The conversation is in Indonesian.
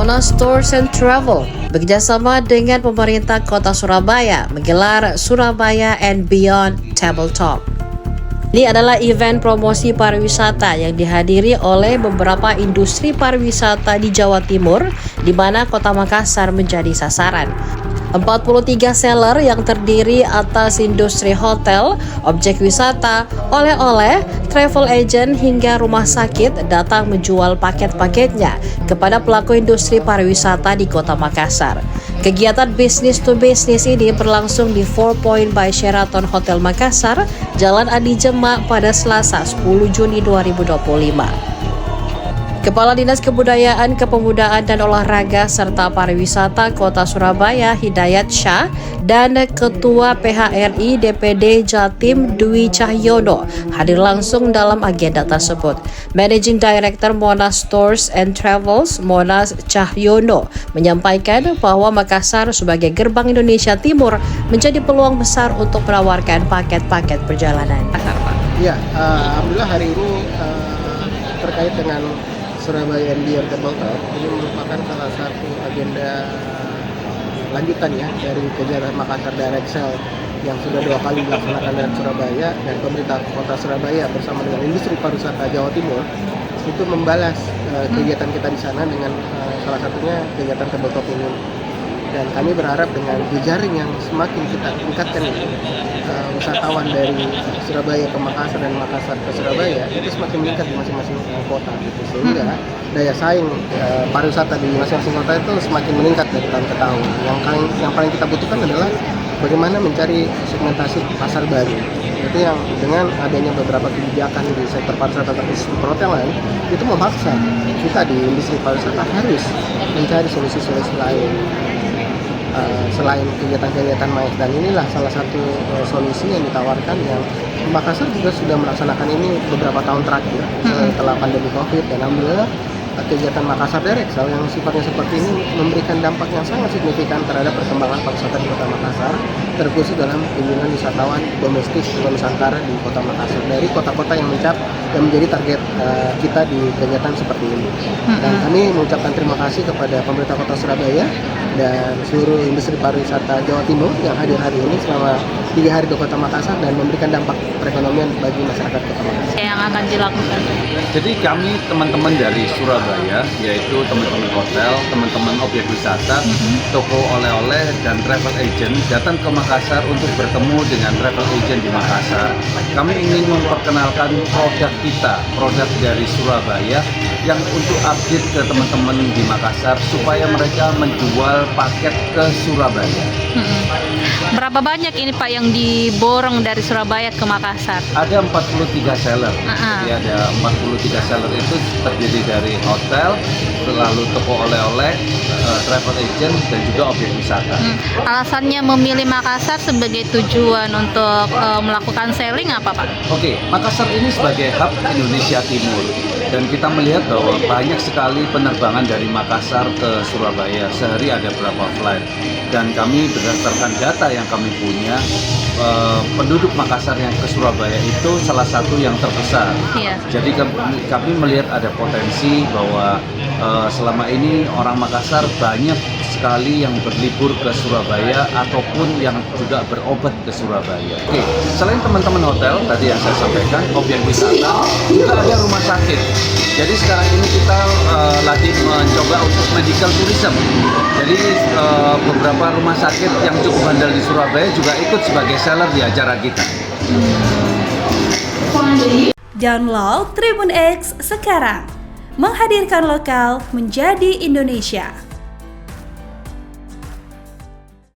Monas Tours and Travel bekerjasama dengan pemerintah Kota Surabaya menggelar Surabaya and Beyond Tabletop. Ini adalah event promosi pariwisata yang dihadiri oleh beberapa industri pariwisata di Jawa Timur, di mana Kota Makassar menjadi sasaran. 43 seller yang terdiri atas industri hotel, objek wisata, oleh-oleh, travel agent hingga rumah sakit datang menjual paket-paketnya kepada pelaku industri pariwisata di Kota Makassar. Kegiatan business to business ini berlangsung di 4 Point by Sheraton Hotel Makassar, Jalan Adi Jemak pada Selasa 10 Juni 2025. Kepala Dinas Kebudayaan, Kepemudaan dan Olahraga serta Pariwisata Kota Surabaya Hidayat Syah dan Ketua PHRI DPD Jatim Dwi Cahyono hadir langsung dalam agenda tersebut. Managing Director Monas Tours and Travels Monas Cahyono menyampaikan bahwa Makassar sebagai gerbang Indonesia Timur menjadi peluang besar untuk menawarkan paket-paket perjalanan. Ya, alhamdulillah hari ini terkait dengan Surabaya and Beyond Tabletop ini merupakan salah satu agenda lanjutan ya dari kegiatan Makassar Direct Sell yang sudah 2 kali dilaksanakan dari Surabaya, dan pemerintah Kota Surabaya bersama dengan industri pariwisata Jawa Timur itu membalas kegiatan kita di sana dengan salah satunya kegiatan Tabletop ini. Dan kami berharap dengan jejaring yang semakin kita tingkatkan ini, wisatawan dari Surabaya ke Makassar dan Makassar ke Surabaya itu semakin meningkat di masing-masing kota gitu, sehingga daya saing pariwisata di masing-masing kota itu semakin meningkat dari tahun ke tahun. Yang paling kita butuhkan adalah bagaimana mencari segmentasi pasar baru. Itu yang dengan adanya beberapa kebijakan di sektor pariwisata atau di perhotelan itu memaksa kita di industri pariwisata harus mencari solusi-solusi lain. Selain kegiatan-kegiatan MAES, dan inilah salah satu solusi yang ditawarkan yang Makassar juga sudah melaksanakan ini beberapa tahun terakhir setelah pandemi COVID, dan alhamdulillah kegiatan Makassar Direct Sell yang sifatnya seperti ini memberikan dampak yang sangat signifikan terhadap perkembangan pariwisata di Kota Makassar, terkhusus dalam kunjungan wisatawan domestik ke Nusantara di Kota Makassar dari kota-kota yang menjadi target kita di kegiatan seperti ini. Dan kami mengucapkan terima kasih kepada pemerintah Kota Surabaya dan seluruh industri pariwisata Jawa Timur yang hadir hari ini selama 3 hari di Kota Makassar dan memberikan dampak perekonomian bagi masyarakat Kota Makassar. Yang akan dilakukan. Jadi kami teman-teman dari Surabaya, yaitu teman-teman hotel, teman-teman objek wisata, toko oleh-oleh dan travel agent datang ke Makassar untuk bertemu dengan travel agent di Makassar. Kami ingin memperkenalkan produk kita, produk dari Surabaya yang untuk update ke teman-teman di Makassar supaya mereka menjual paket ke Surabaya. Berapa banyak ini Pak yang diborong dari Surabaya ke Makassar? Ada 43 seller. Ya, ada 43 seller itu terdiri dari hotel, lalu toko oleh-oleh, travel agent dan juga objek wisata. Alasannya memilih Makassar sebagai tujuan untuk melakukan selling apa Pak? Oke, Makassar ini sebagai hub Indonesia Timur, dan kita melihat bahwa banyak sekali penerbangan dari Makassar ke Surabaya. Sehari ada berapa flight, dan kami berdasarkan data yang kami punya, penduduk Makassar yang ke Surabaya itu salah satu yang terbesar. Jadi kami melihat ada potensi bahwa selama ini orang Makassar banyak sekali yang berlibur ke Surabaya ataupun yang juga berobat ke Surabaya. Oke, selain teman-teman hotel tadi yang saya sampaikan, objek wisata, juga ada rumah sakit. Jadi sekarang ini kita lagi mencoba untuk medical tourism. Jadi beberapa rumah sakit yang cukup handal di Surabaya juga ikut sebagai seller di acara kita. Download Tribun X sekarang, menghadirkan lokal menjadi Indonesia.